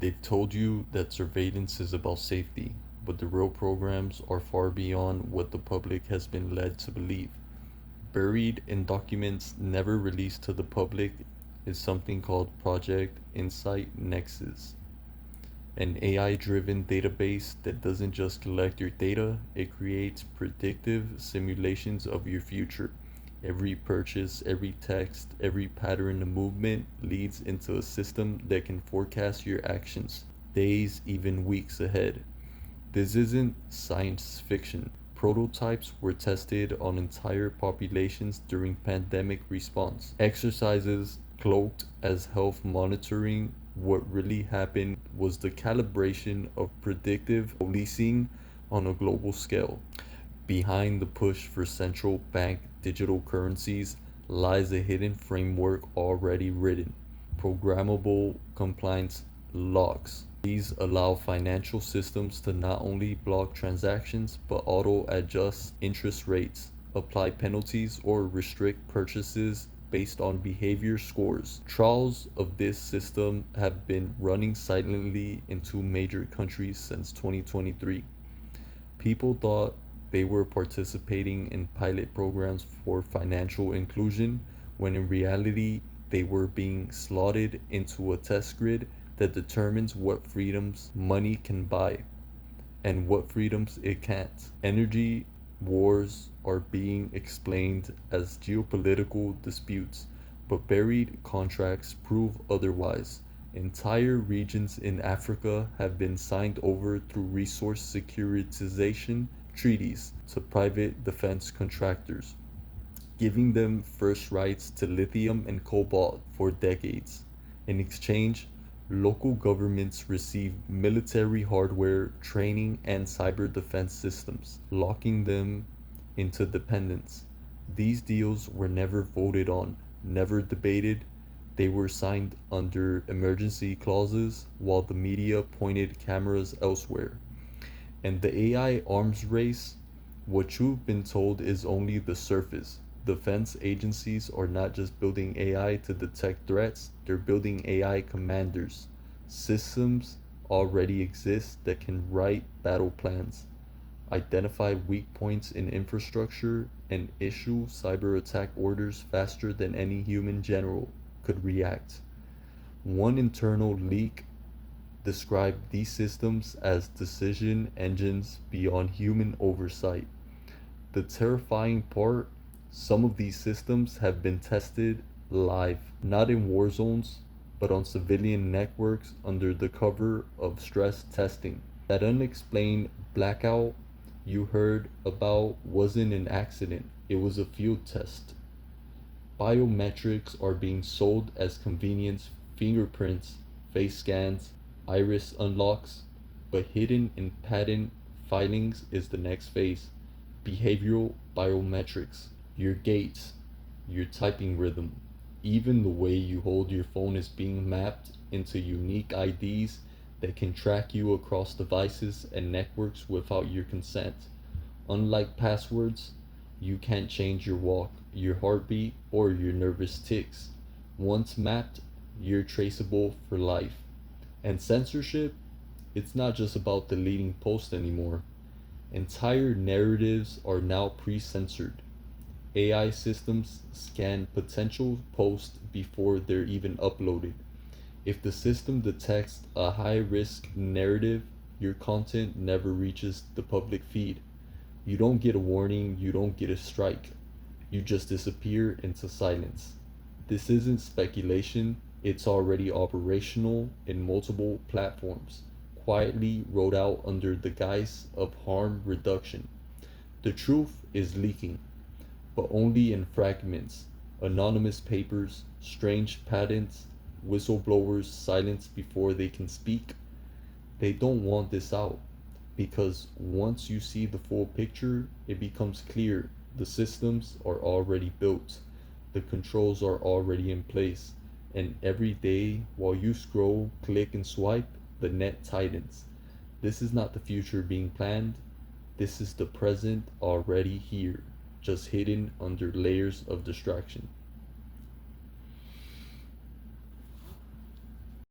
They've told you that surveillance is about safety, but the real programs are far beyond what the public has been led to believe. Buried in documents never released to the public is something called Project Insight Nexus, an AI driven database that doesn't just collect your data, it creates predictive simulations of your future. Every purchase, every text, every pattern of movement leads into a system that can forecast your actions, days, even weeks ahead. This isn't science fiction. Prototypes were tested on entire populations during pandemic response. Exercises cloaked as health monitoring. What really happened was the calibration of predictive policing on a global scale. Behind the push for central bank digital currencies lies a hidden framework already written. Programmable compliance locks. These allow financial systems to not only block transactions but auto adjust interest rates, apply penalties, or restrict purchases based on behavior scores. Trials of this system have been running silently in two major countries since 2023. People thought they were participating in pilot programs for financial inclusion, when in reality, they were being slotted into a test grid that determines what freedoms money can buy and what freedoms it can't. Energy wars are being explained as geopolitical disputes, but buried contracts prove otherwise. Entire regions in Africa have been signed over through resource securitization treaties to private defense contractors, giving them first rights to lithium and cobalt for decades. In exchange, local governments receive military hardware, training, and cyber defense systems, locking them into dependence. These deals were never voted on, never debated. They were signed under emergency clauses while the media pointed cameras elsewhere. And the AI arms race, what you've been told is only the surface. Defense agencies are not just building AI to detect threats, they're building AI commanders. Systems already exist that can write battle plans, identify weak points in infrastructure, and issue cyber attack orders faster than any human general could react. One internal leak described these systems as decision engines beyond human oversight. The terrifying part, some of these systems have been tested live, not in war zones, but on civilian networks under the cover of stress testing. That unexplained blackout you heard about wasn't an accident, it was a field test. Biometrics are being sold as convenience: fingerprints, face scans, iris unlocks, but hidden in patent filings is the next phase: behavioral biometrics. Your gaits, your typing rhythm, even the way you hold your phone is being mapped into unique IDs that can track you across devices and networks without your consent. Unlike passwords, you can't change your walk, your heartbeat, or your nervous tics. Once mapped, you're traceable for life. And censorship, it's not just about deleting posts anymore. Entire narratives are now pre censored. AI systems scan potential posts before they're even uploaded. If the system detects a high risk narrative, your content never reaches the public feed. You don't get a warning, you don't get a strike. You just disappear into silence. This isn't speculation, it's already operational in multiple platforms, quietly rolled out under the guise of harm reduction. The truth is leaking, but only in fragments. Anonymous papers, strange patents, whistleblowers silenced before they can speak. They don't want this out because once you see the full picture, it becomes clear the systems are already built, the controls are already in place, and every day while you scroll, click, and swipe, the net tightens. This is not the future being planned, this is the present already here, just hidden under layers of distraction.